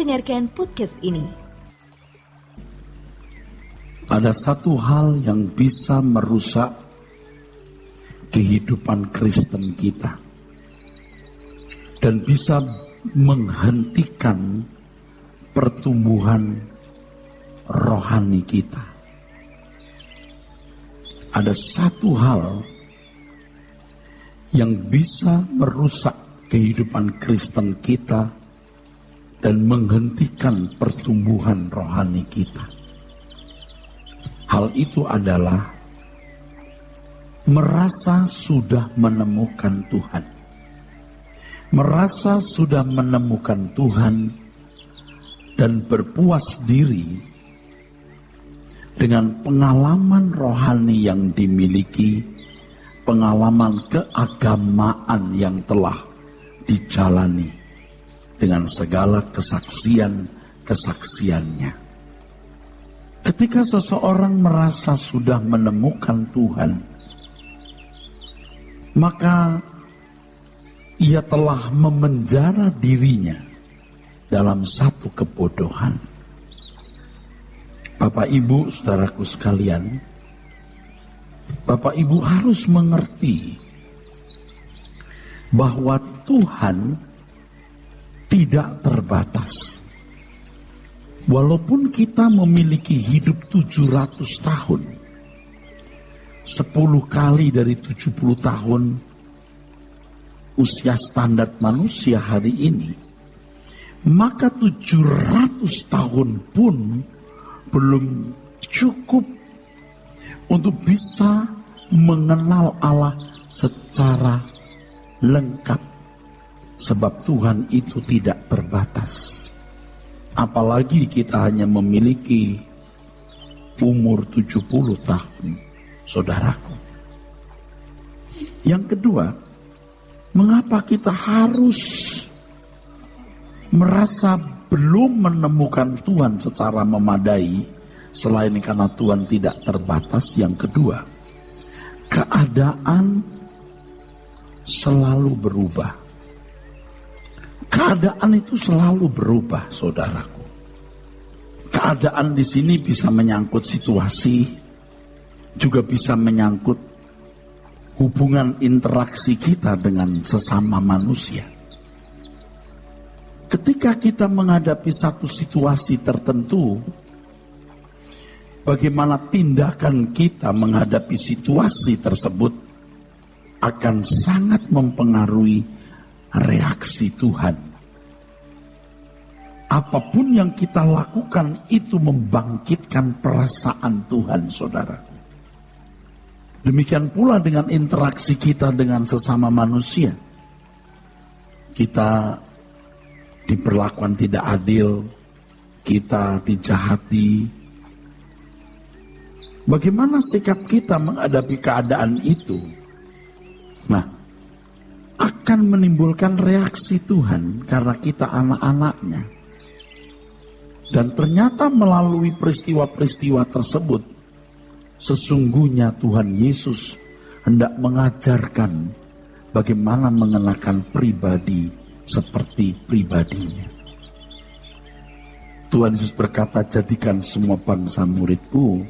mendengarkan podcast ini. Ada satu hal yang bisa merusak kehidupan Kristen kita dan bisa menghentikan pertumbuhan rohani kita. Ada satu hal yang bisa merusak kehidupan Kristen kita dan menghentikan pertumbuhan rohani kita. Hal itu adalah merasa sudah menemukan Tuhan. Merasa sudah menemukan Tuhan dan berpuas diri dengan pengalaman rohani yang dimiliki, pengalaman keagamaan yang telah dijalani dengan segala kesaksian-kesaksiannya. Ketika seseorang merasa sudah menemukan Tuhan, maka ia telah memenjara dirinya dalam satu kebodohan. Bapak Ibu, saudaraku sekalian, Bapak Ibu harus mengerti bahwa Tuhan tidak terbatas. Walaupun kita memiliki hidup 700 tahun, 10 kali dari 70 tahun usia standar manusia hari ini, maka 700 tahun pun belum cukup untuk bisa mengenal Allah secara lengkap. Sebab Tuhan itu tidak terbatas. Apalagi kita hanya memiliki umur 70 tahun, saudaraku. Yang kedua, mengapa kita harus merasa belum menemukan Tuhan secara memadai, selain karena Tuhan tidak terbatas? Yang kedua, keadaan selalu berubah. Keadaan itu selalu berubah, saudaraku. Keadaan di sini bisa menyangkut situasi, juga bisa menyangkut hubungan interaksi kita dengan sesama manusia. Ketika kita menghadapi satu situasi tertentu, bagaimana tindakan kita menghadapi situasi tersebut akan sangat mempengaruhi reaksi Tuhan. Apapun yang kita lakukan itu membangkitkan perasaan Tuhan, saudara. Demikian pula dengan interaksi kita dengan sesama manusia. Kita diperlakukan tidak adil, kita dijahati. Bagaimana sikap kita menghadapi keadaan itu? Nah, akan menimbulkan reaksi Tuhan karena kita anak-anaknya. Dan ternyata melalui peristiwa-peristiwa tersebut, sesungguhnya Tuhan Yesus hendak mengajarkan bagaimana mengenakan pribadi seperti pribadinya. Tuhan Yesus berkata, jadikan semua bangsa muridku.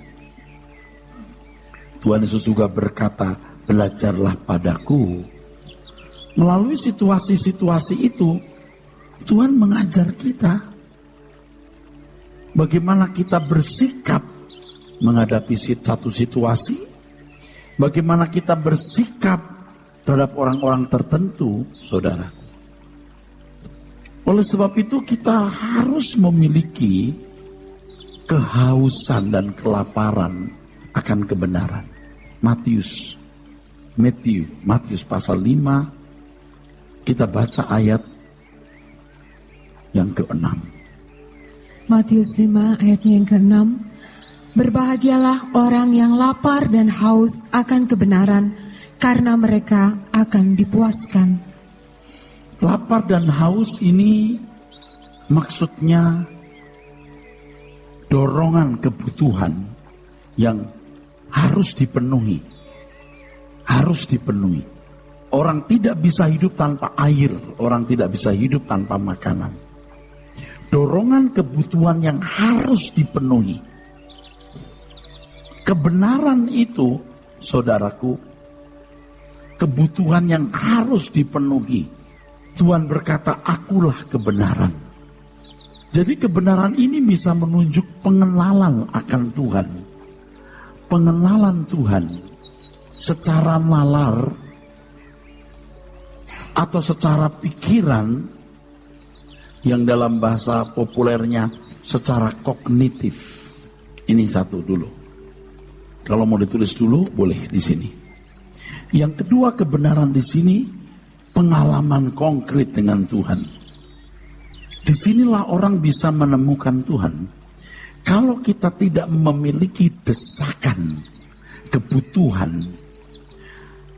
Tuhan Yesus juga berkata, belajarlah padaku. Melalui situasi-situasi itu, Tuhan mengajar kita bagaimana kita bersikap menghadapi satu situasi, bagaimana kita bersikap terhadap orang-orang tertentu, saudara. Oleh sebab itu kita harus memiliki kehausan dan kelaparan akan kebenaran. Matius pasal 5, kita baca ayat yang ke-6. Matius 5 ayatnya yang ke-6. Berbahagialah orang yang lapar dan haus akan kebenaran, karena mereka akan dipuaskan. Lapar dan haus ini maksudnya dorongan kebutuhan yang harus dipenuhi. Harus dipenuhi. Orang tidak bisa hidup tanpa air, orang tidak bisa hidup tanpa makanan. dorongan kebutuhan yang harus dipenuhi. Kebenaran itu, saudaraku, kebutuhan yang harus dipenuhi. Tuhan berkata, akulah kebenaran. Jadi kebenaran ini bisa menunjuk pengenalan akan Tuhan. Pengenalan Tuhan secara nalar atau secara pikiran, yang dalam bahasa populernya secara kognitif. Ini satu dulu. Kalau mau ditulis dulu boleh di sini. Yang kedua, kebenaran di sini pengalaman konkret dengan Tuhan. Disinilah orang bisa menemukan Tuhan. Kalau kita tidak memiliki desakan, kebutuhan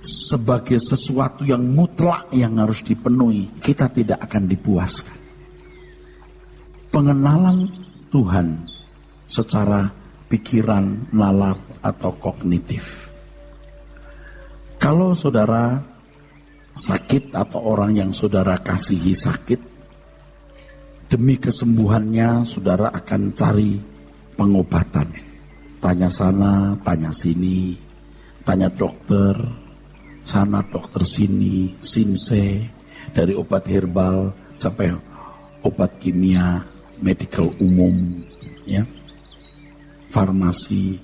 sebagai sesuatu yang mutlak yang harus dipenuhi, kita tidak akan dipuaskan. Pengenalan Tuhan secara pikiran, nalar, atau kognitif. Kalau saudara sakit atau orang yang saudara kasihi sakit, demi kesembuhannya saudara akan cari pengobatan. Tanya sana, tanya sini, tanya dokter, sana dokter sini, sinse, dari obat herbal sampai obat kimia, medical umum, ya, farmasi.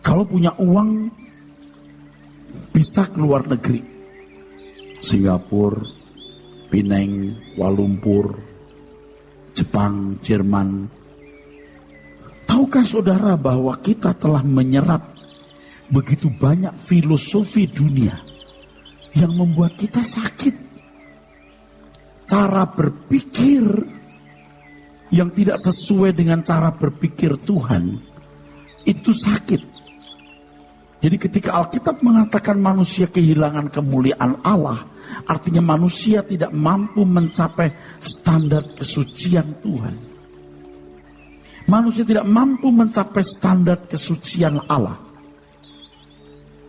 Kalau punya uang bisa keluar negeri, Singapura, Penang, Kuala Lumpur, Jepang, Jerman. Tahukah saudara bahwa kita telah menyerap begitu banyak filosofi dunia yang membuat kita sakit? Cara berpikir yang tidak sesuai dengan cara berpikir Tuhan itu sakit. Jadi ketika Alkitab mengatakan manusia kehilangan kemuliaan Allah, artinya manusia tidak mampu mencapai standar kesucian Tuhan. Manusia tidak mampu mencapai standar kesucian Allah.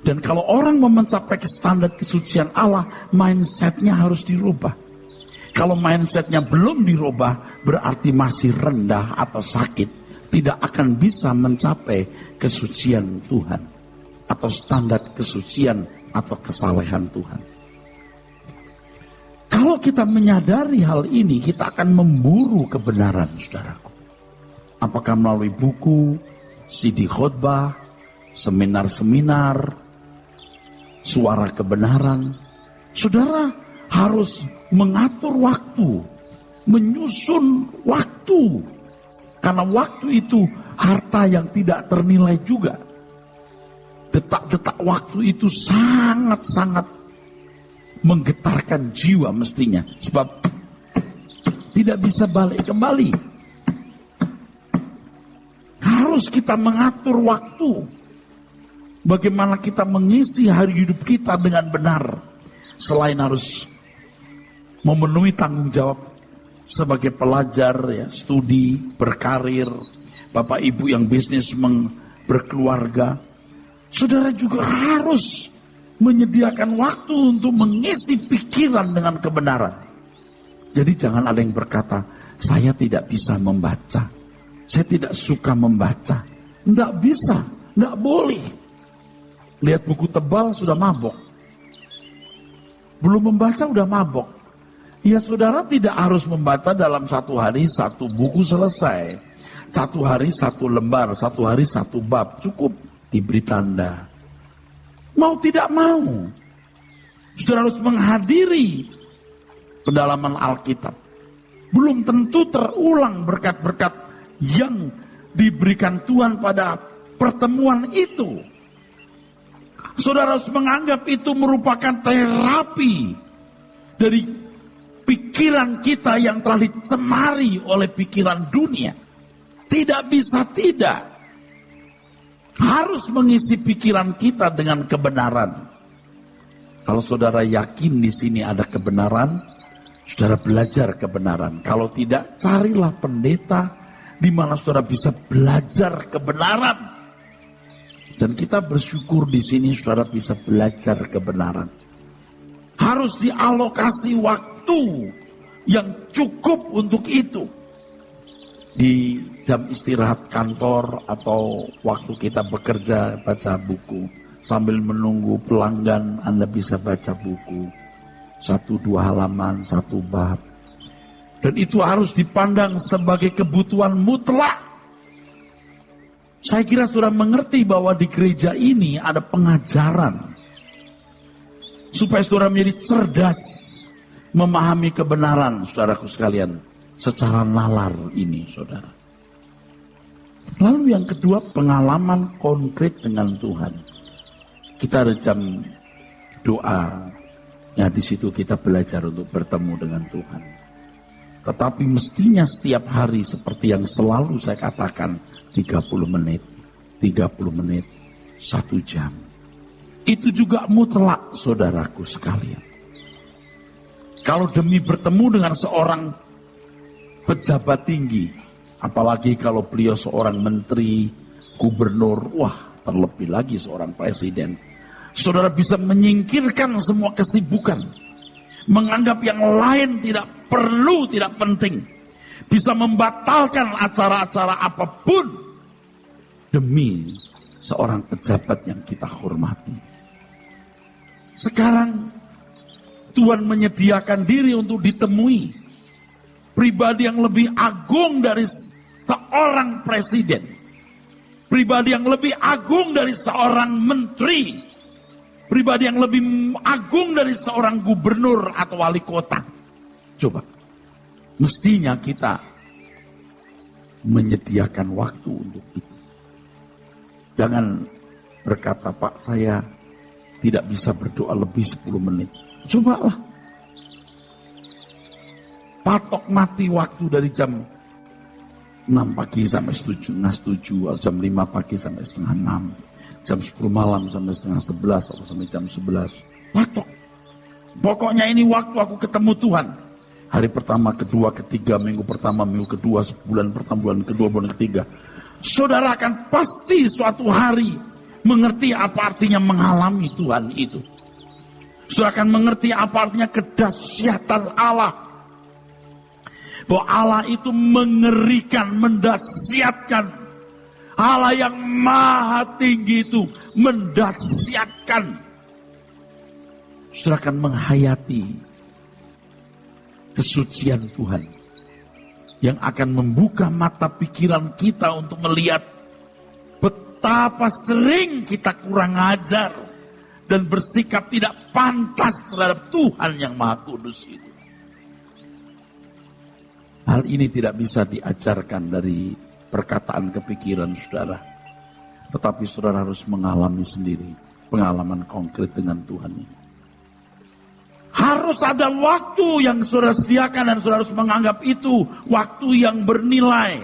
Dan kalau orang mau mencapai standar kesucian Allah, mindsetnya harus dirubah. Kalau mindsetnya belum dirubah, berarti masih rendah atau sakit. Tidak akan bisa mencapai kesucian Tuhan. Atau standar kesucian atau kesalehan Tuhan. Kalau kita menyadari hal ini, kita akan memburu kebenaran, saudaraku. Apakah melalui buku, CD khotbah, seminar-seminar, suara kebenaran. Saudara harus mengatur waktu, menyusun waktu. Karena waktu itu harta yang tidak ternilai juga. Detak-detak waktu itu sangat-sangat menggetarkan jiwa mestinya. Sebab tidak bisa balik kembali. Harus kita mengatur waktu. Bagaimana kita mengisi hari hidup kita dengan benar. Selain harus memenuhi tanggung jawab sebagai pelajar, ya, studi, berkarir, bapak ibu yang bisnis berkeluarga, saudara juga harus menyediakan waktu untuk mengisi pikiran dengan kebenaran. Jadi jangan ada yang berkata, saya tidak bisa membaca, saya tidak suka membaca. Tidak bisa, tidak boleh. Lihat buku tebal sudah mabok. Belum membaca udah mabok. Ya saudara tidak harus membaca dalam satu hari satu buku selesai. Satu hari satu lembar, satu hari satu bab. Cukup diberi tanda. Mau tidak mau. Saudara harus menghadiri pendalaman Alkitab. Belum tentu terulang berkat-berkat yang diberikan Tuhan pada pertemuan itu. Saudara harus menganggap itu merupakan terapi dari pikiran kita yang telah dicemari oleh pikiran dunia. Tidak bisa tidak. Harus mengisi pikiran kita dengan kebenaran. Kalau saudara yakin di sini ada kebenaran, saudara belajar kebenaran. Kalau tidak, carilah pendeta di mana saudara bisa belajar kebenaran. Dan kita bersyukur di sini saudara bisa belajar kebenaran. Harus dialokasi waktu yang cukup untuk itu. Di jam istirahat kantor atau waktu kita bekerja baca buku. Sambil menunggu pelanggan Anda bisa baca buku. 1-2 halaman, 1 bab. Dan itu harus dipandang sebagai kebutuhan mutlak. Saya kira saudara mengerti bahwa di gereja ini ada pengajaran. Supaya saudara menjadi cerdas memahami kebenaran, saudaraku sekalian, secara nalar ini, saudara. Lalu yang kedua, pengalaman konkret dengan Tuhan. Kita ada jam doa, ya di situ kita belajar untuk bertemu dengan Tuhan. Tetapi mestinya setiap hari seperti yang selalu saya katakan, 30 menit, 1 jam. Itu juga mutlak, saudaraku sekalian. Kalau demi bertemu dengan seorang pejabat tinggi, apalagi kalau beliau seorang menteri, gubernur, wah terlebih lagi seorang presiden. Saudara bisa menyingkirkan semua kesibukan. Menganggap yang lain tidak perlu, tidak penting. Bisa membatalkan acara-acara apapun demi seorang pejabat yang kita hormati. Sekarang Tuhan menyediakan diri untuk ditemui pribadi yang lebih agung dari seorang presiden, pribadi yang lebih agung dari seorang menteri, pribadi yang lebih agung dari seorang gubernur atau wali kota. Coba, mestinya kita menyediakan waktu untuk itu. Jangan berkata, Pak, saya tidak bisa berdoa lebih 10 menit. Cobalah. Patok mati waktu dari jam 6 pagi sampai 7, atau jam 5 pagi sampai setengah 6. Jam 10 malam sampai setengah 11 atau sampai jam 11. Patok. Pokoknya ini waktu aku ketemu Tuhan. Hari pertama, kedua, ketiga, minggu pertama, minggu kedua, sebulan pertama, bulan kedua, bulan ketiga. Saudara akan pasti suatu hari mengerti apa artinya mengalami Tuhan itu. Saudara akan mengerti apa artinya kedahsyatan Allah. Bahwa Allah itu mengerikan, mendahsyatkan. Allah yang maha tinggi itu mendahsyatkan. Saudara akan menghayati kesucian Tuhan yang akan membuka mata pikiran kita untuk melihat betapa sering kita kurang ajar dan bersikap tidak pantas terhadap Tuhan yang Maha Kudus itu. Hal ini tidak bisa diajarkan dari perkataan kepikiran saudara, tetapi saudara harus mengalami sendiri pengalaman konkret dengan Tuhan ini. Harus ada waktu yang saudara sediakan dan saudara harus menganggap itu waktu yang bernilai.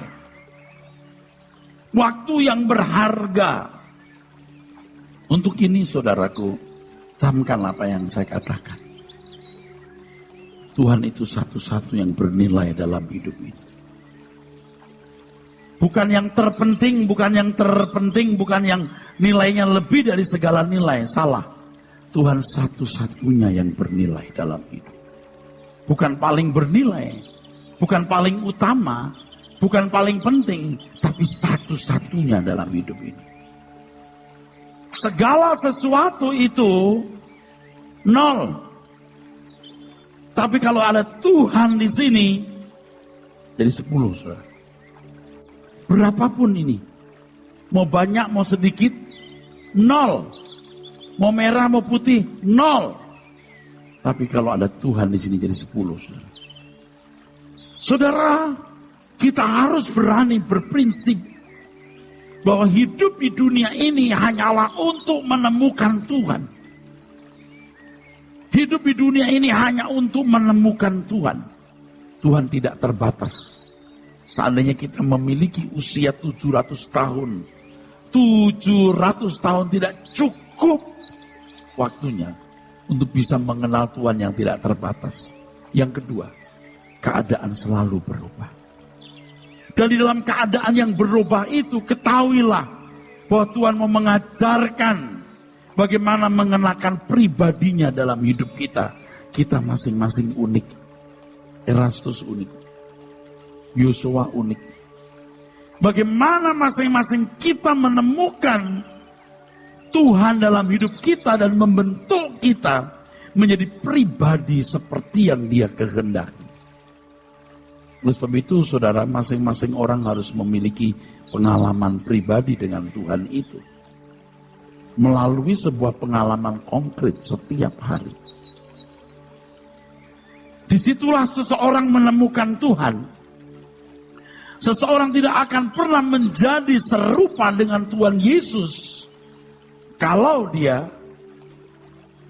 Waktu yang berharga. Untuk ini saudaraku, camkan apa yang saya katakan. Tuhan itu satu-satu yang bernilai dalam hidup ini. Bukan yang terpenting, bukan yang terpenting, bukan yang nilainya lebih dari segala nilai. Salah. Tuhan satu-satunya yang bernilai dalam hidup. Bukan paling bernilai, bukan paling utama, bukan paling penting, tapi satu-satunya dalam hidup ini. Segala sesuatu itu nol. Tapi kalau ada Tuhan di sini, jadi 10, saudara. Berapapun ini, mau banyak, mau sedikit, nol. Mau merah, mau putih, nol. Tapi kalau ada Tuhan di sini jadi 10, saudara. Saudara, kita harus berani berprinsip bahwa hidup di dunia ini hanyalah untuk menemukan Tuhan. Hidup di dunia ini hanya untuk menemukan Tuhan. Tuhan tidak terbatas. Seandainya kita memiliki usia 700 tahun, 700 tahun tidak cukup waktunya untuk bisa mengenal Tuhan yang tidak terbatas. Yang kedua, keadaan selalu berubah. Dan di dalam keadaan yang berubah itu, ketahuilah bahwa Tuhan mau mengajarkan bagaimana mengenakan pribadinya dalam hidup kita. Kita masing-masing unik. Erastus unik. Yosua unik. Bagaimana masing-masing kita menemukan Tuhan dalam hidup kita dan membentuk kita menjadi pribadi seperti yang Dia kehendaki. Oleh sebab itu, saudara, masing-masing orang harus memiliki pengalaman pribadi dengan Tuhan itu. Melalui sebuah pengalaman konkret setiap hari. Disitulah seseorang menemukan Tuhan. Seseorang tidak akan pernah menjadi serupa dengan Tuhan Yesus kalau dia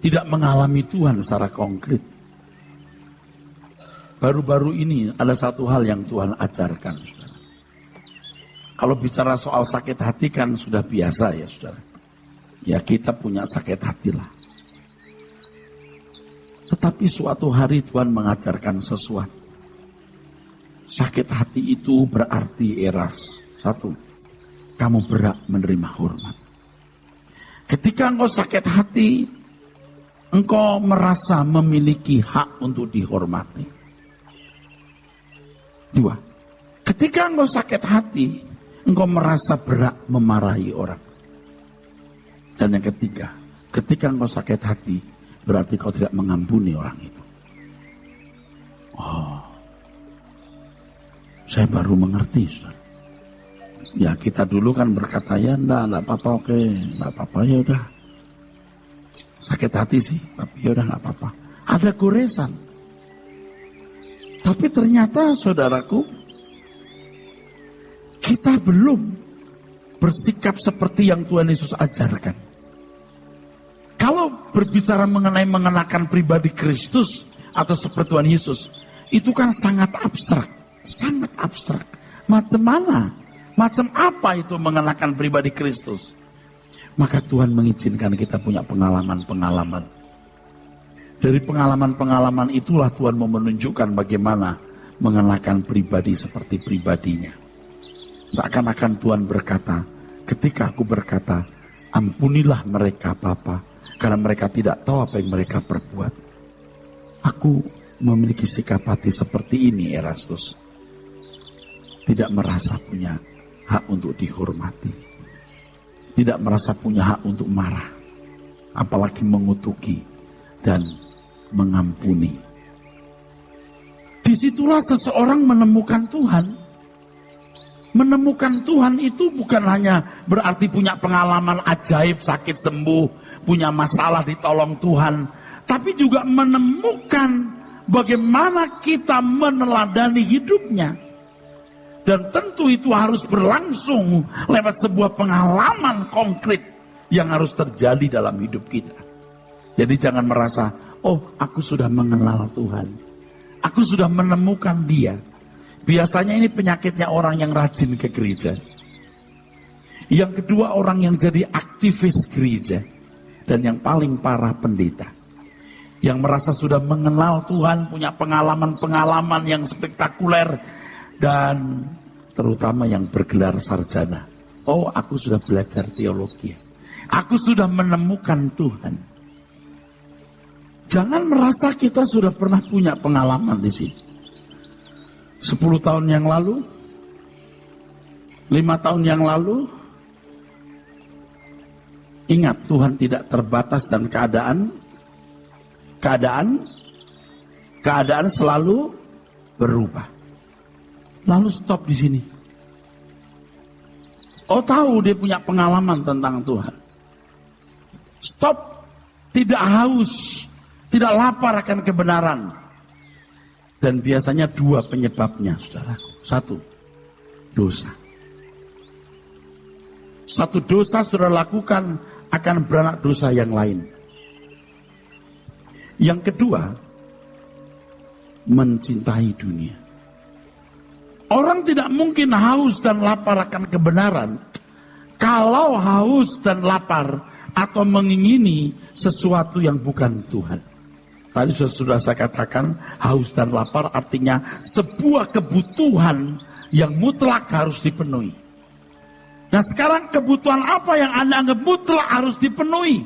tidak mengalami Tuhan secara konkret. Baru-baru ini ada satu hal yang Tuhan ajarkan, saudara. Kalau bicara soal sakit hati kan sudah biasa ya, saudara. Ya, kita punya sakit hati lah. Tetapi suatu hari Tuhan mengajarkan sesuatu. Sakit hati itu berarti eras. Satu, kamu berhak menerima hormat. Ketika engkau sakit hati, engkau merasa memiliki hak untuk dihormati. Dua, ketika engkau sakit hati, engkau merasa berhak memarahi orang. Dan yang ketiga, ketika engkau sakit hati, berarti kau tidak mengampuni orang itu. Oh, saya baru mengerti, saudara. Ya, kita dulu kan berkata, ya enggak apa-apa, oke, enggak apa-apa, ya udah. Sakit hati sih, tapi ya udah enggak apa-apa. Ada goresan. Tapi ternyata, saudaraku, kita belum bersikap seperti yang Tuhan Yesus ajarkan. Kalau berbicara mengenai mengenakan pribadi Kristus atau seperti Tuhan Yesus, itu kan sangat abstrak. Sangat abstrak. Macam mana? Macam apa itu mengenakan pribadi Kristus? Maka Tuhan mengizinkan kita punya pengalaman-pengalaman. Dari pengalaman-pengalaman itulah Tuhan mau menunjukkan bagaimana mengenakan pribadi seperti pribadinya. Seakan-akan Tuhan berkata, ketika aku berkata, ampunilah mereka Bapa, karena mereka tidak tahu apa yang mereka perbuat. Aku memiliki sikap hati seperti ini, Erastus. Tidak merasa punya hak untuk dihormati. Tidak merasa punya hak untuk marah. Apalagi mengutuki dan mengampuni. Disitulah seseorang menemukan Tuhan. Menemukan Tuhan itu bukan hanya berarti punya pengalaman ajaib, sakit sembuh, punya masalah ditolong Tuhan. Tapi juga menemukan bagaimana kita meneladani hidupnya. Dan tentu itu harus berlangsung lewat sebuah pengalaman konkret yang harus terjadi dalam hidup kita. Jadi jangan merasa, oh aku sudah mengenal Tuhan. Aku sudah menemukan Dia. Biasanya ini penyakitnya orang yang rajin ke gereja. Yang kedua, orang yang jadi aktivis gereja. Dan yang paling parah, pendeta. Yang merasa sudah mengenal Tuhan, punya pengalaman-pengalaman yang spektakuler. Dan terutama yang bergelar sarjana. Oh, aku sudah belajar teologi. Aku sudah menemukan Tuhan. Jangan merasa kita sudah pernah punya pengalaman di sini. 10 tahun yang lalu, 5 tahun yang lalu, ingat Tuhan tidak terbatas dan keadaan selalu berubah. Lalu stop di sini. Oh, tahu dia punya pengalaman tentang Tuhan. Stop, tidak haus, tidak lapar akan kebenaran. Dan biasanya 2 penyebabnya, saudaraku. 1, dosa. 1 dosa sudah lakukan akan beranak dosa yang lain. Yang kedua, mencintai dunia. Orang tidak mungkin haus dan lapar akan kebenaran kalau haus dan lapar atau mengingini sesuatu yang bukan Tuhan. Tadi sudah saya katakan, haus dan lapar artinya sebuah kebutuhan yang mutlak harus dipenuhi. Nah, sekarang kebutuhan apa yang Anda anggap mutlak harus dipenuhi?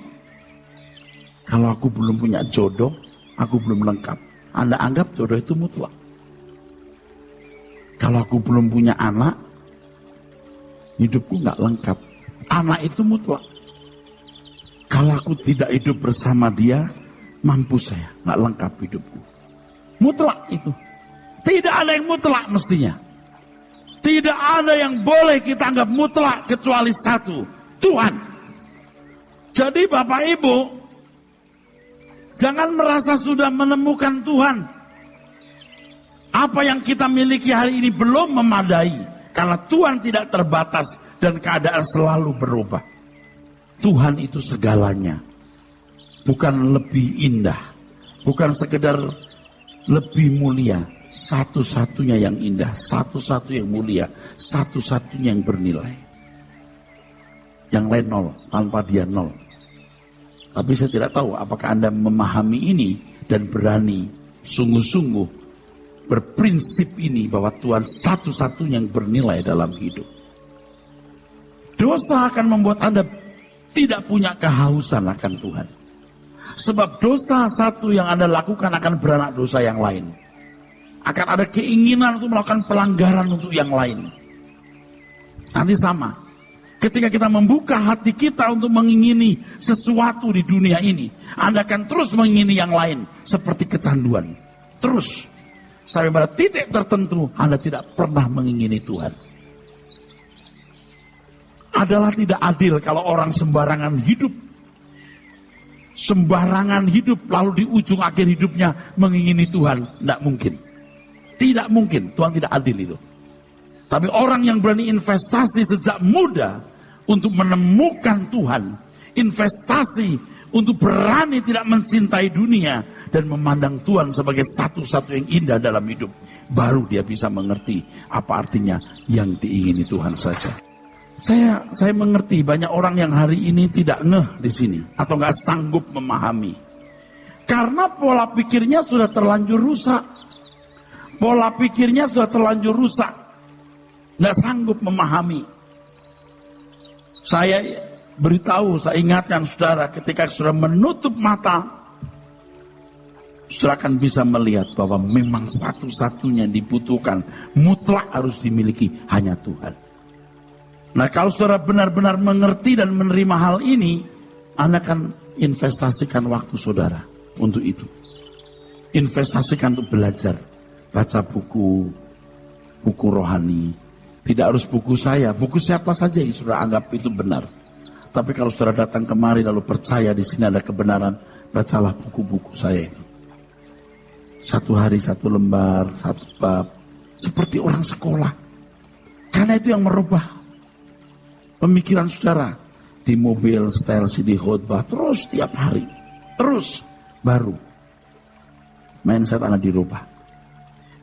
Kalau aku belum punya jodoh, aku belum lengkap. Anda anggap jodoh itu mutlak. Kalau aku belum punya anak, hidupku nggak lengkap. Anak itu mutlak. Kalau aku tidak hidup bersama dia, mampus saya, nggak lengkap hidupku. Mutlak itu. Tidak ada yang mutlak mestinya. Tidak ada yang boleh kita anggap mutlak kecuali satu, Tuhan. Jadi Bapak Ibu, jangan merasa sudah menemukan Tuhan. Apa yang kita miliki hari ini belum memadai. Karena Tuhan tidak terbatas dan keadaan selalu berubah. Tuhan itu segalanya. Bukan lebih indah. Bukan sekedar lebih mulia. Satu-satunya yang indah. Satu-satunya yang mulia. Satu-satunya yang bernilai. Yang lain nol. Tanpa dia nol. Tapi saya tidak tahu apakah Anda memahami ini dan berani sungguh-sungguh berprinsip ini bahwa Tuhan satu-satunya yang bernilai dalam hidup. Dosa akan membuat Anda tidak punya kehausan akan Tuhan. Sebab dosa satu yang Anda lakukan akan beranak dosa yang lain. Akan ada keinginan untuk melakukan pelanggaran untuk yang lain. Nanti sama. Ketika kita membuka hati kita untuk mengingini sesuatu di dunia ini, Anda akan terus mengingini yang lain seperti kecanduan. Terus. Sampai pada titik tertentu Anda tidak pernah mengingini Tuhan. Adalah tidak adil kalau orang sembarangan hidup. Sembarangan hidup lalu di ujung akhir hidupnya mengingini Tuhan. Tidak mungkin. Tidak mungkin. Tuhan tidak adil itu. Tapi orang yang berani investasi sejak muda untuk menemukan Tuhan. Investasi untuk berani tidak mencintai dunia. Dan memandang Tuhan sebagai satu-satu yang indah dalam hidup. Baru dia bisa mengerti apa artinya yang diingini Tuhan saja. Saya mengerti banyak orang yang hari ini tidak ngeh di sini. Atau nggak sanggup memahami. Karena pola pikirnya sudah terlanjur rusak. Pola pikirnya sudah terlanjur rusak. Nggak sanggup memahami. Saya beritahu, saya ingatkan saudara ketika sudah menutup mata. Saudara akan bisa melihat bahwa memang satu-satunya yang dibutuhkan mutlak harus dimiliki hanya Tuhan. Nah kalau saudara benar-benar mengerti dan menerima hal ini, Anda akan investasikan waktu saudara untuk itu. Investasikan untuk belajar, baca buku rohani. Tidak harus buku saya, buku siapa saja yang saudara anggap itu benar. Tapi kalau saudara datang kemari lalu percaya di sini ada kebenaran, bacalah buku-buku saya itu. Satu hari satu lembar, satu bab. Seperti orang sekolah. Karena itu yang merubah pemikiran saudara. Di mobil, setel CD khotbah. Terus tiap hari. Terus baru. Mindset Anda dirubah.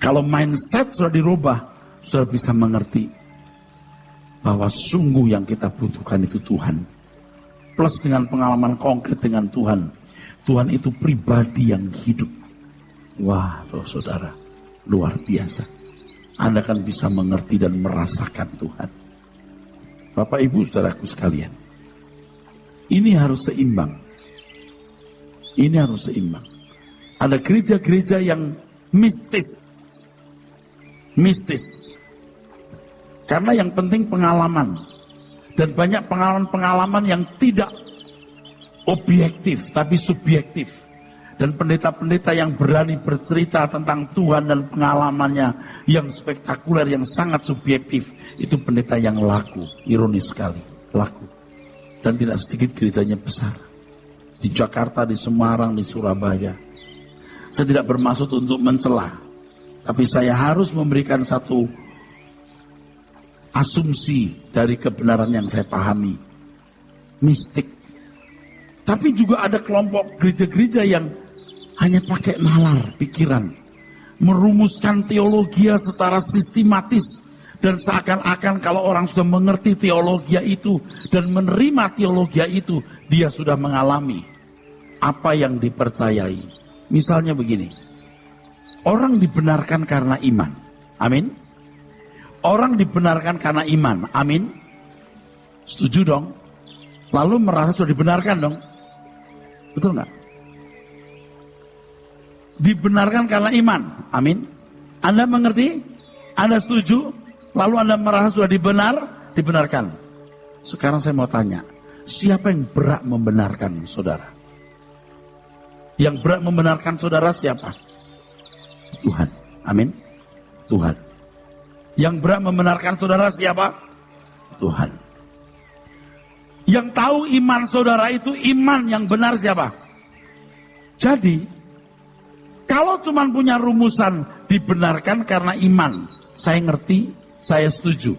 Kalau mindset sudah dirubah, saudara bisa mengerti bahwa sungguh yang kita butuhkan itu Tuhan. Plus dengan pengalaman konkret dengan Tuhan. Tuhan itu pribadi yang hidup. Wah, saudara, luar biasa. Anda kan bisa mengerti dan merasakan Tuhan. Bapak, Ibu, saudaraku sekalian. Ini harus seimbang. Ini harus seimbang. Ada gereja-gereja yang mistis. Mistis. Karena yang penting pengalaman. Dan banyak pengalaman-pengalaman yang tidak objektif, tapi subjektif. Dan pendeta-pendeta yang berani bercerita tentang Tuhan dan pengalamannya yang spektakuler, yang sangat subjektif. Itu pendeta yang laku, ironis sekali, laku. Dan tidak sedikit gerejanya besar. Di Jakarta, di Semarang, di Surabaya. Saya tidak bermaksud untuk mencela. Tapi saya harus memberikan satu asumsi dari kebenaran yang saya pahami. Mistik. Tapi juga ada kelompok gereja-gereja yang hanya pakai nalar pikiran, merumuskan teologi secara sistematis, dan seakan-akan kalau orang sudah mengerti teologi itu dan menerima teologi itu, dia sudah mengalami apa yang dipercayai. Misalnya begini, orang dibenarkan karena iman, amin. Orang dibenarkan karena iman, amin. Setuju dong? Lalu merasa sudah dibenarkan dong, betul nggak? Dibenarkan karena iman. Amin. Anda mengerti? Anda setuju? Lalu Anda merasa sudah dibenarkan. Sekarang saya mau tanya, siapa yang berhak membenarkan saudara? Yang berhak membenarkan saudara siapa? Tuhan. Amin. Tuhan. Yang berhak membenarkan saudara siapa? Tuhan. Yang tahu iman saudara itu iman yang benar siapa? Jadi, kalau cuma punya rumusan dibenarkan karena iman, saya ngerti, saya setuju.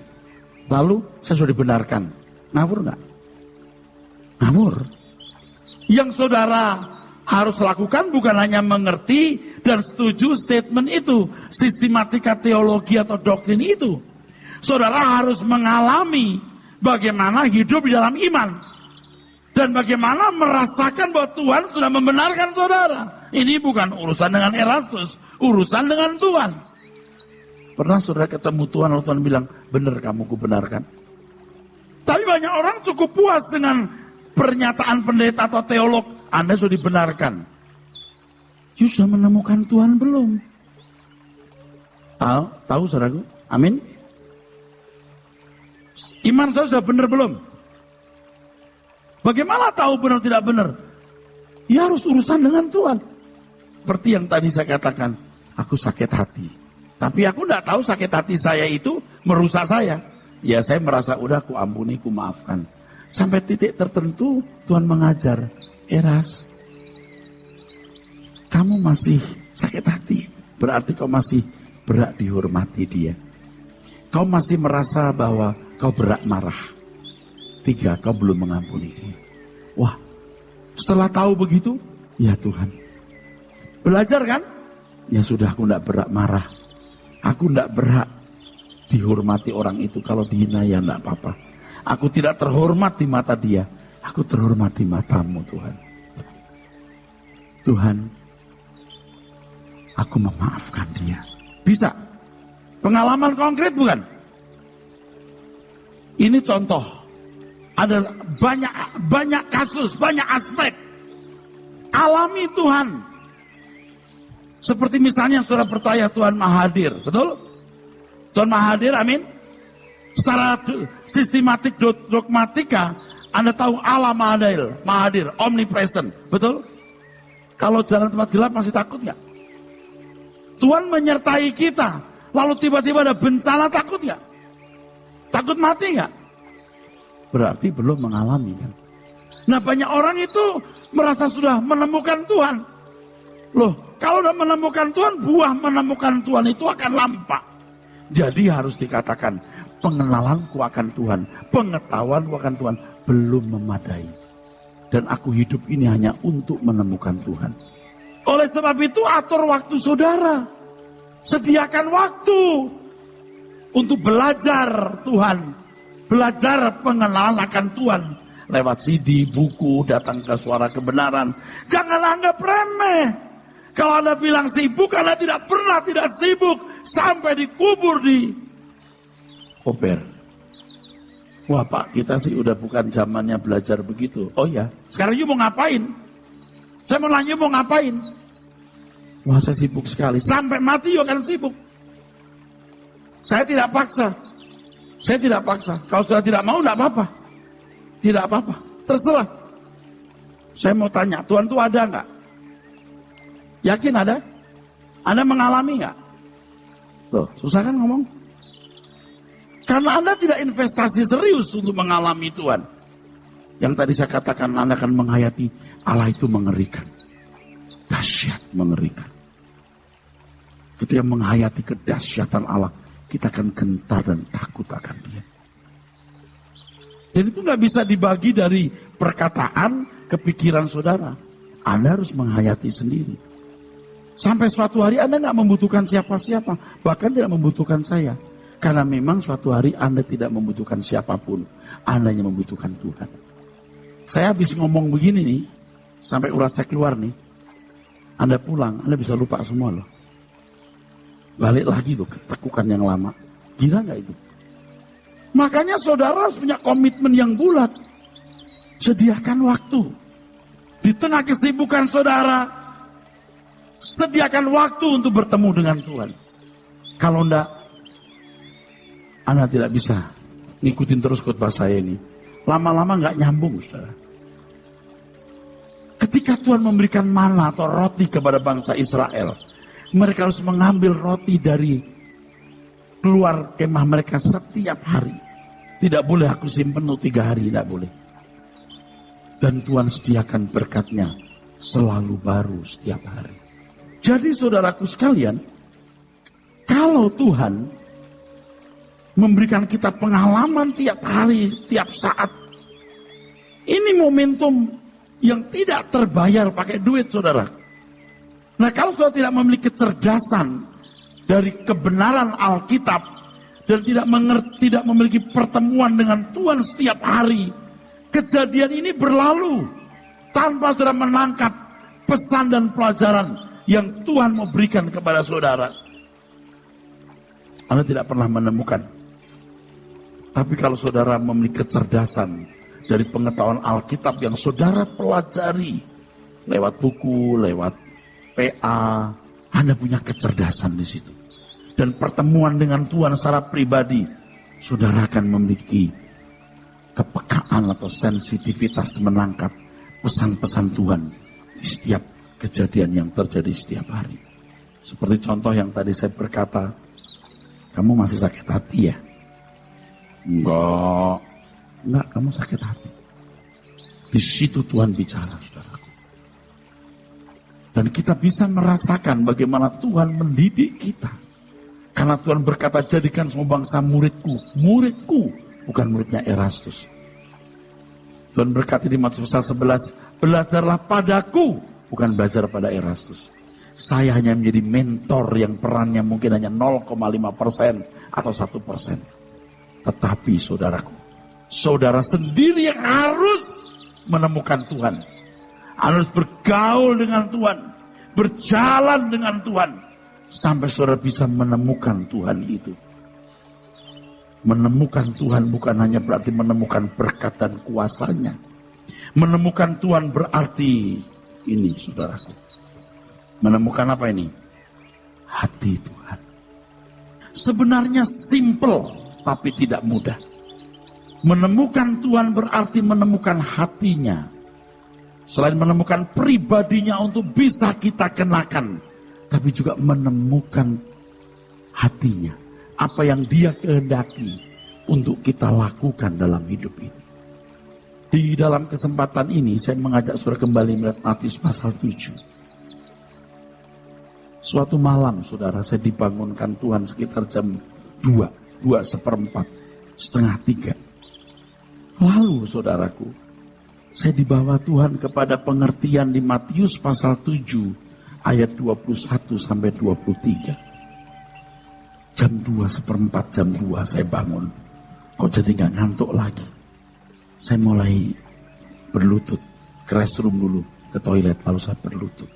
Lalu saya sudah dibenarkan. Ngawur nggak? Ngawur. Yang saudara harus lakukan bukan hanya mengerti dan setuju statement itu, sistematika teologi atau doktrin itu. Saudara harus mengalami bagaimana hidup di dalam iman. Dan bagaimana merasakan bahwa Tuhan sudah membenarkan saudara. Ini bukan urusan dengan Erastus, urusan dengan Tuhan. Pernah saudara ketemu Tuhan, lalu Tuhan bilang, benar kamu kubenarkan. Tapi banyak orang cukup puas dengan pernyataan pendeta atau teolog, Anda sudah dibenarkan. You sudah menemukan Tuhan belum? Tahu saudaraku? Amin. Iman saya sudah benar belum? Bagaimana tahu benar tidak benar? Ya harus urusan dengan Tuhan. Seperti yang tadi saya katakan, aku sakit hati. Tapi aku tidak tahu sakit hati saya itu merusak saya. Ya saya merasa udah aku ampuni, aku maafkan. Sampai titik tertentu Tuhan mengajar, Eras, kamu masih sakit hati. Berarti kau masih berhak dihormati dia. Kau masih merasa bahwa kau berhak marah. 3, kau belum mengampuni dia. Wah, setelah tahu begitu, ya Tuhan. Belajar kan? Ya sudah, aku tidak berhak marah. Aku tidak berhak dihormati orang itu. Kalau dihina ya tidak apa-apa. Aku tidak terhormat di mata dia. Aku terhormat di matamu Tuhan. Tuhan, aku memaafkan dia. Bisa. Pengalaman konkret bukan? Ini contoh. Ada banyak kasus, banyak aspek. Alami Tuhan. Seperti misalnya saudara percaya Tuhan Maha Hadir, betul? Tuhan Maha Hadir, amin. Secara sistematik dogmatika, Anda tahu Allah Maha Hadir, omnipresent, betul? Kalau jalan tempat gelap masih takut nggak? Tuhan menyertai kita, lalu tiba-tiba ada bencana, takut nggak? Takut mati nggak? Berarti belum mengalami kan? Nah banyak orang itu merasa sudah menemukan Tuhan. Loh, kalau sudah menemukan Tuhan, buah menemukan Tuhan itu akan lampak. Jadi harus dikatakan, pengenalanku akan Tuhan, pengetahuanku akan Tuhan belum memadai. Dan aku hidup ini hanya untuk menemukan Tuhan. Oleh sebab itu atur waktu saudara. Sediakan waktu untuk belajar Tuhan. Belajar pengenalan akan Tuhan. Lewat CD, buku, datang ke Suara Kebenaran. Jangan anggap remeh. Kalau Anda bilang sibuk, Anda tidak pernah tidak sibuk. Sampai dikubur di Koper. Wah Pak, kita sih udah bukan zamannya belajar begitu. Oh ya, sekarang you mau ngapain? Saya mau nanya mau ngapain? Wah saya sibuk sekali. Sampai mati you akan sibuk. Saya tidak paksa. Saya tidak paksa. Kalau sudah tidak mau, tidak apa-apa. Tidak apa-apa. Terserah. Saya mau tanya, Tuhan itu ada nggak? Yakin ada? Anda mengalami nggak? Loh, susah kan ngomong? Karena Anda tidak investasi serius untuk mengalami Tuhan. Yang tadi saya katakan, Anda akan menghayati Allah itu mengerikan. Dahsyat mengerikan. Ketika menghayati kedahsyatan Allah, kita akan gentar dan takut akan dia. Dan itu nggak bisa dibagi dari perkataan, kepikiran saudara. Anda harus menghayati sendiri. Sampai suatu hari Anda nggak membutuhkan siapa-siapa. Bahkan tidak membutuhkan saya. Karena memang suatu hari Anda tidak membutuhkan siapapun. Anda yang membutuhkan Tuhan. Saya habis ngomong begini nih. Sampai urat saya keluar nih. Anda pulang, Anda bisa lupa semua loh. Balik lagi loh ke tekukan yang lama. Gila gak itu? Makanya saudara harus punya komitmen yang bulat. Sediakan waktu. Di tengah kesibukan saudara, sediakan waktu untuk bertemu dengan Tuhan. Kalau enggak, Anda tidak bisa ngikutin terus khotbah saya ini. Lama-lama gak nyambung, saudara. Ketika Tuhan memberikan mana atau roti kepada bangsa Israel, mereka harus mengambil roti dari keluar kemah mereka setiap hari. Tidak boleh aku simpen untuk 3 hari, tidak boleh. Dan Tuhan sediakan berkatnya selalu baru setiap hari. Jadi saudaraku sekalian, kalau Tuhan memberikan kita pengalaman tiap hari, tiap saat, ini momentum yang tidak terbayar pakai duit, saudara. Nah, kalau saudara tidak memiliki kecerdasan dari kebenaran Alkitab dan tidak memiliki pertemuan dengan Tuhan setiap hari, kejadian ini berlalu tanpa saudara menangkap pesan dan pelajaran yang Tuhan mau berikan kepada saudara. Anda tidak pernah menemukan. Tapi kalau saudara memiliki kecerdasan dari pengetahuan Alkitab yang saudara pelajari lewat buku, lewat PA, Anda punya kecerdasan di situ. Dan pertemuan dengan Tuhan secara pribadi, saudara akan memiliki kepekaan atau sensitivitas menangkap pesan-pesan Tuhan di setiap kejadian yang terjadi setiap hari. Seperti contoh yang tadi saya berkata, kamu masih sakit hati ya? Enggak, kamu sakit hati. Di situ Tuhan bicara, saudaraku. Dan kita bisa merasakan bagaimana Tuhan mendidik kita. Karena Tuhan berkata, jadikan semua bangsa muridku. Muridku, bukan muridnya Erastus. Tuhan berkata di Matius pasal 11, belajarlah padaku, bukan belajar pada Erastus. Saya hanya menjadi mentor yang perannya mungkin hanya 0,5% atau 1%. Tetapi saudaraku, saudara sendiri yang harus menemukan Tuhan. Harus bergaul dengan Tuhan, berjalan dengan Tuhan, sampai saudara bisa menemukan Tuhan itu. Menemukan Tuhan bukan hanya berarti menemukan berkat dan kuasanya. Menemukan Tuhan berarti ini, saudaraku. Menemukan apa ini? Hati Tuhan. Sebenarnya simple, tapi tidak mudah. Menemukan Tuhan berarti menemukan hatinya. Selain menemukan pribadinya untuk bisa kita kenakan, tapi juga menemukan hatinya. Apa yang dia kehendaki untuk kita lakukan dalam hidup ini. Di dalam kesempatan ini saya mengajak saudara kembali melihat Matius pasal 7. Suatu malam saudara, saya dibangunkan Tuhan sekitar jam 2:04, setengah 3. Lalu saudaraku, saya dibawa Tuhan kepada pengertian di Matius pasal 7 ayat 21 sampai 23. Jam 2:04, jam 2 saya bangun. Kok jadi gak ngantuk lagi? Saya mulai berlutut, ke restroom dulu, ke toilet, lalu saya berlutut.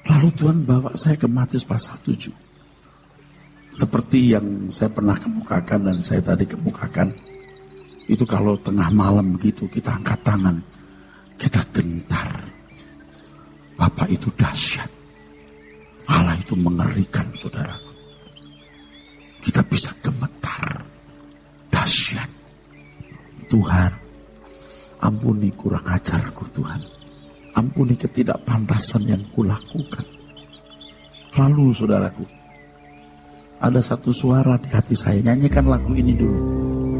Lalu Tuhan bawa saya ke Matius pasal 7. Seperti yang saya pernah kemukakan dan saya tadi kemukakan. Itu kalau tengah malam gitu kita angkat tangan. Kita gentar. Bapak itu dahsyat. Allah itu mengerikan, saudara. Kita bisa gemetar. Dahsyat. Tuhan, ampuni kurang ajarku Tuhan. Ampuni ketidakpantasan yang kulakukan. Lalu saudaraku, ada satu suara di hati saya. Nyanyikan lagu ini dulu.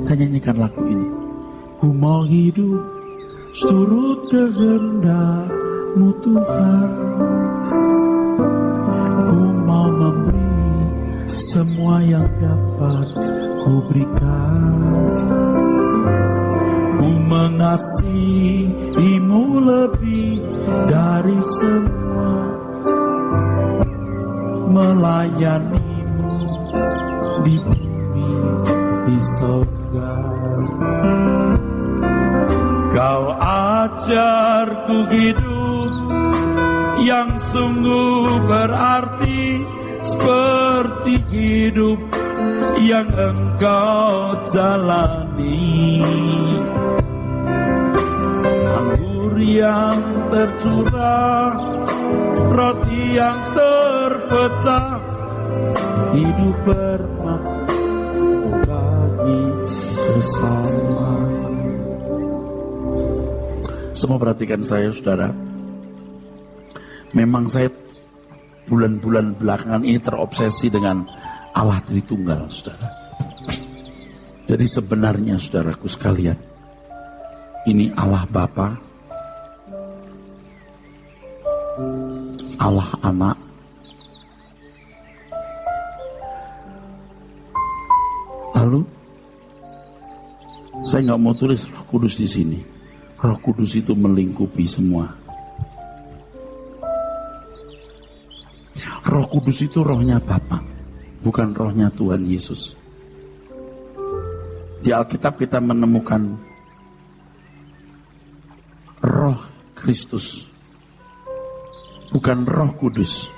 Saya nyanyikan lagu ini. Ku mau hidup seturut kehendak-Mu Tuhan. Ku mau memberi semua yang dapat ku berikan. Ku mengasihi-Mu lebih dari semua, melayani-Mu di bumi, di sorga. Kau ajarku hidup yang sungguh berarti, seperti hidup yang Engkau jalani. Anggur yang tercurah, roti yang terpecah, hidup bermakna bagi bersama. Semua perhatikan saya, saudara. Memang saya bulan-bulan belakangan ini terobsesi dengan Allah Tritunggal, saudara. Jadi sebenarnya, saudaraku sekalian, ini Allah Bapa, Allah Anak, lalu saya nggak mau tulis Roh Kudus di sini. Roh Kudus itu melingkupi semua. Roh Kudus itu rohnya Bapa, bukan rohnya Tuhan Yesus. Di Alkitab kita menemukan Roh Kristus, bukan Roh Kudus.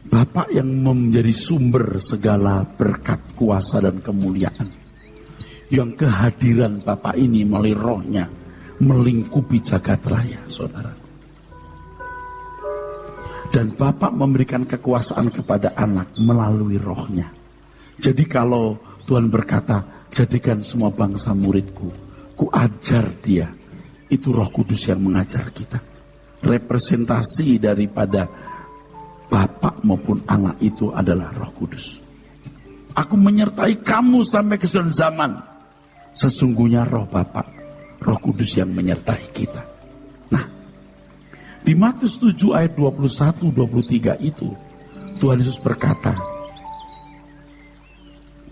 Bapa yang menjadi sumber segala berkat, kuasa dan kemuliaan. Yang kehadiran Bapa ini melalui rohnya melingkupi jagat raya, saudara. Dan Bapa memberikan kekuasaan kepada anak melalui rohnya. Jadi kalau Tuhan berkata, jadikan semua bangsa muridku, ku ajar dia. Itu Roh Kudus yang mengajar kita. Representasi daripada Bapa maupun anak itu adalah Roh Kudus. Aku menyertai kamu sampai kesudahan zaman. Sesungguhnya roh Bapa, Roh Kudus yang menyertai kita. Nah, di Matius 7 ayat 21-23 itu, Tuhan Yesus berkata,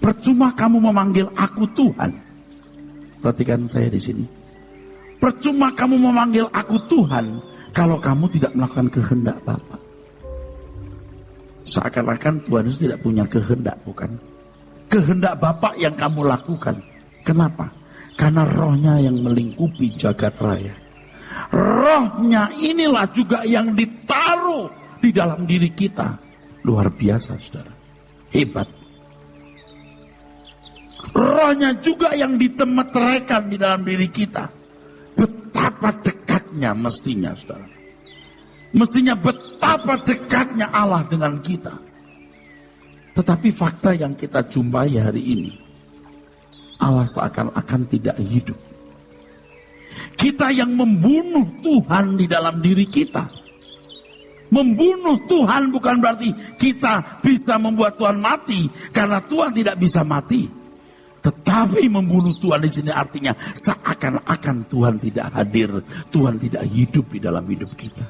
percuma kamu memanggil aku Tuhan. Perhatikan saya di sini. Percuma kamu memanggil aku Tuhan kalau kamu tidak melakukan kehendak Bapa. Seakan-akan Tuhan Yesus tidak punya kehendak, bukan? Kehendak Bapa yang kamu lakukan. Kenapa? Karena rohnya yang melingkupi jagat raya. Rohnya inilah juga yang ditaruh di dalam diri kita. Luar biasa, saudara. Hebat. Rohnya juga yang ditemeteraikan di dalam diri kita. Betapa dekatnya mestinya, saudara. Mestinya betapa dekatnya Allah dengan kita. Tetapi fakta yang kita jumpai hari ini, Allah seakan-akan tidak hidup. Kita yang membunuh Tuhan di dalam diri kita. Membunuh Tuhan bukan berarti kita bisa membuat Tuhan mati, karena Tuhan tidak bisa mati. Tetapi membunuh Tuhan di sini artinya seakan-akan Tuhan tidak hadir, Tuhan tidak hidup di dalam hidup kita.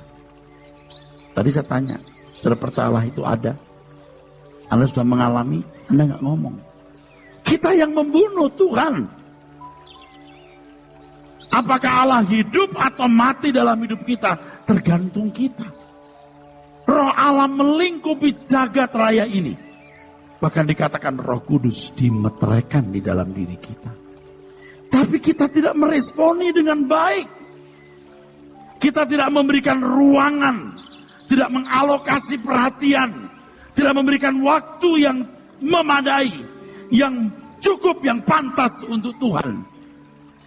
Tadi saya tanya, saudara percaya Allah itu ada? Anda sudah mengalami, Anda nggak ngomong. Kita yang membunuh Tuhan. Apakah Allah hidup atau mati dalam hidup kita? Tergantung kita. Roh Allah melingkupi jagat raya ini. Bahkan dikatakan Roh Kudus dimeteraikan di dalam diri kita. Tapi kita tidak meresponi dengan baik. Kita tidak memberikan ruangan. Tidak mengalokasi perhatian. Tidak memberikan waktu yang memadai. Yang cukup, yang pantas untuk Tuhan.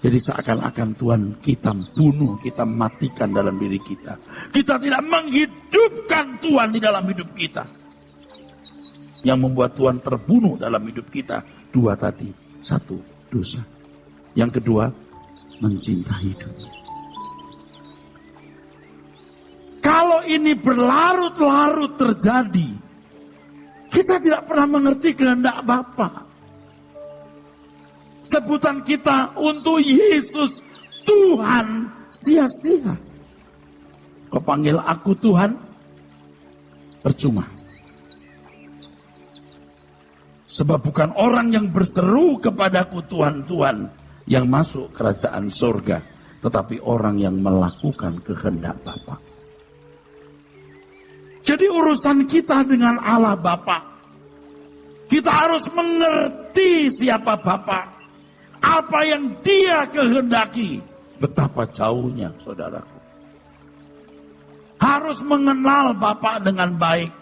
Jadi seakan-akan Tuhan kita bunuh, kita matikan dalam diri kita. Kita tidak menghidupkan Tuhan di dalam hidup kita. Yang membuat Tuhan terbunuh dalam hidup kita. Dua tadi. Satu, dosa. Yang kedua, mencintai dunia. Kalau ini berlarut-larut terjadi, kita tidak pernah mengerti kehendak Bapa. Sebutan kita untuk Yesus Tuhan sia-sia. Kau panggil aku Tuhan, percuma. Sebab bukan orang yang berseru kepadaku Tuhan, Tuhan yang masuk kerajaan surga, tetapi orang yang melakukan kehendak Bapa. Jadi urusan kita dengan Allah Bapa, kita harus mengerti siapa Bapa. Apa yang dia kehendaki. Betapa jauhnya, saudaraku. Harus mengenal Bapa dengan baik.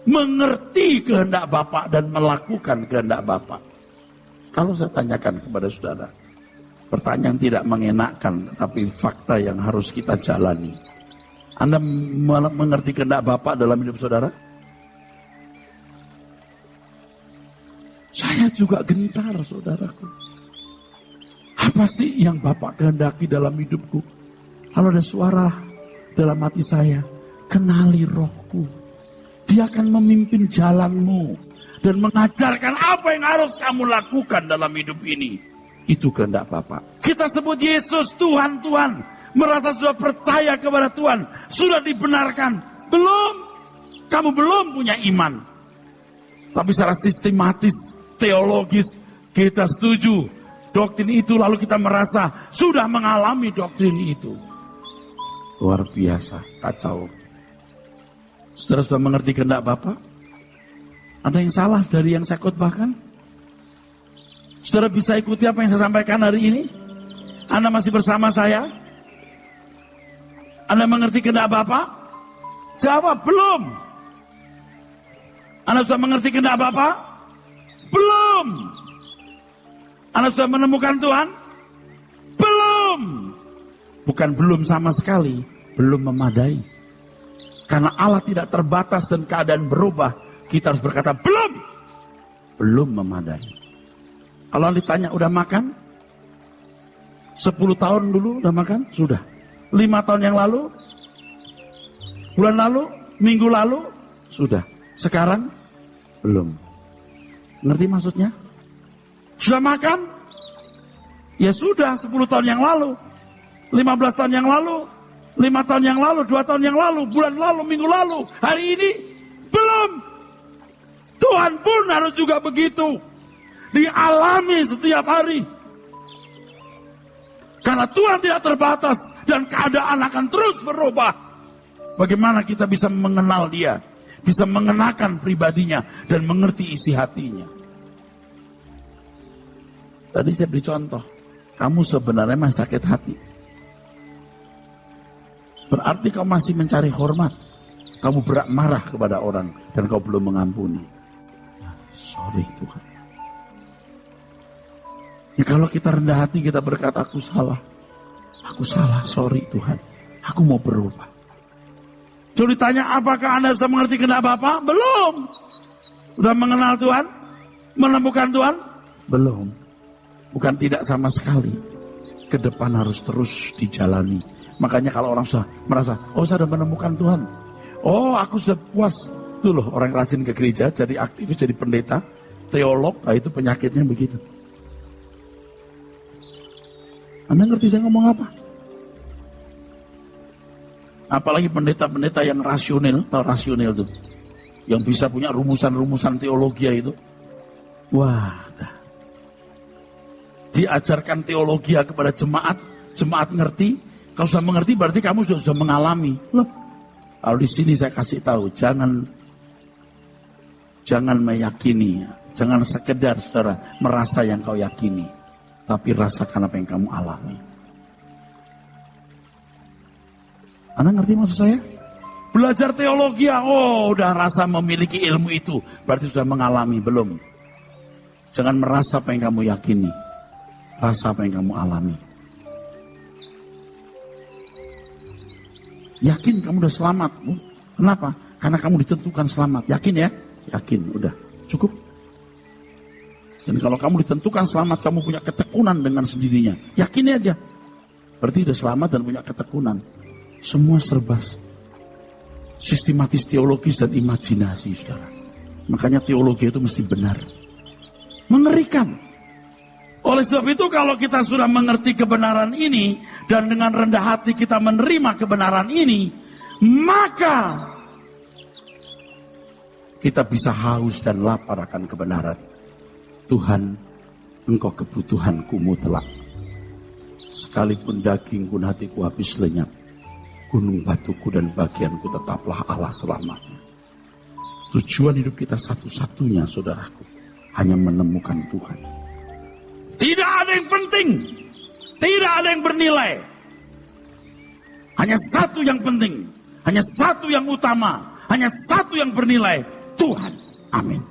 Mengerti kehendak Bapa dan melakukan kehendak Bapa. Kalau saya tanyakan kepada saudara, pertanyaan tidak mengenakkan, tapi fakta yang harus kita jalani. Anda mengerti kehendak Bapa dalam hidup saudara? Saya juga gentar, saudaraku. Apa sih yang Bapak kehendaki dalam hidupku? Kalau ada suara dalam hati saya, kenali Rohku. Dia akan memimpin jalanmu dan mengajarkan apa yang harus kamu lakukan dalam hidup ini. Itu kehendak Bapak. Kita sebut Yesus Tuhan, Tuhan. Merasa sudah percaya kepada Tuhan. Sudah dibenarkan. Belum. Kamu belum punya iman. Tapi secara sistematis, teologis, kita setuju doktrin itu, lalu kita merasa sudah mengalami doktrin itu. Luar biasa, kacau. Saudara sudah mengerti kehendak Bapak? Ada yang salah dari yang saya khotbahkan? Saudara bisa ikuti apa yang saya sampaikan hari ini? Anda masih bersama saya? Anda mengerti kehendak Bapak? Jawab, belum. Anda sudah mengerti kehendak Bapak? Belum. Anda sudah menemukan Tuhan? Belum. Bukan belum sama sekali, belum memadai. Karena Allah tidak terbatas dan keadaan berubah, kita harus berkata belum. Belum memadai. Kalau ditanya udah makan? 10 tahun dulu udah makan? Sudah. 5 tahun yang lalu? Bulan lalu? Minggu lalu? Sudah. Sekarang? Belum. Ngerti maksudnya? Sudah makan? Ya sudah, 10 tahun yang lalu, 15 tahun yang lalu, 5 tahun yang lalu, 2 tahun yang lalu, bulan lalu, minggu lalu, hari ini, belum. Tuhan pun harus juga begitu. Dialami setiap hari. Karena Tuhan tidak terbatas dan keadaan akan terus berubah. Bagaimana kita bisa mengenal Dia, bisa mengenakan pribadinya dan mengerti isi hatinya. Tadi saya beri contoh, kamu sebenarnya masih sakit hati. Berarti kamu masih mencari hormat. Kamu berat marah kepada orang dan kau belum mengampuni. Sorry Tuhan. Ya, kalau kita rendah hati, kita berkata aku salah, sorry Tuhan. Aku mau berubah. Coba ditanya, apakah Anda sudah mengerti kehendak Bapa? Belum. Sudah mengenal Tuhan? Menemukan Tuhan? Belum. Bukan tidak sama sekali. Ke depan harus terus dijalani. Makanya kalau orang sudah merasa, oh saya sudah menemukan Tuhan. Oh aku sudah puas. Itu loh orang rajin ke gereja, jadi aktivis, jadi pendeta, teolog, nah itu penyakitnya begitu. Anda ngerti saya ngomong apa? Apalagi pendeta-pendeta yang rasional, tahu rasional tuh. Yang bisa punya rumusan-rumusan teologi itu. Wah, diajarkan teologi kepada jemaat, jemaat ngerti. Kalau sudah mengerti berarti kamu sudah mengalami. Loh, kalau di sini saya kasih tahu, jangan meyakini, jangan sekedar saudara merasa yang kau yakini, tapi rasakan apa yang kamu alami. Anda ngerti maksud saya? Belajar teologi, oh udah rasa memiliki ilmu itu, berarti sudah mengalami, belum. Jangan merasa apa yang kamu yakini. Rasa apa yang kamu alami. Yakin kamu udah selamat. Kenapa? Karena kamu ditentukan selamat. Yakin ya? Yakin, udah. Cukup. Dan kalau kamu ditentukan selamat, kamu punya ketekunan dengan sendirinya. Yakin aja. Berarti udah selamat dan punya ketekunan. Semua serba sistematis teologis dan imajinasi, saudara. Makanya teologi itu mesti benar. Mengerikan. Oleh sebab itu kalau kita sudah mengerti kebenaran ini dan dengan rendah hati kita menerima kebenaran ini, maka kita bisa haus dan lapar akan kebenaran. Tuhan, Engkau kebutuhanku mutlak. Sekalipun dagingku dan hatiku habis lenyap, gunung batuku dan bagianku tetaplah Allah selamanya. Tujuan hidup kita satu-satunya, saudaraku, hanya menemukan Tuhan. Tidak ada yang penting, tidak ada yang bernilai. Hanya satu yang penting, hanya satu yang utama, hanya satu yang bernilai, Tuhan. Amin.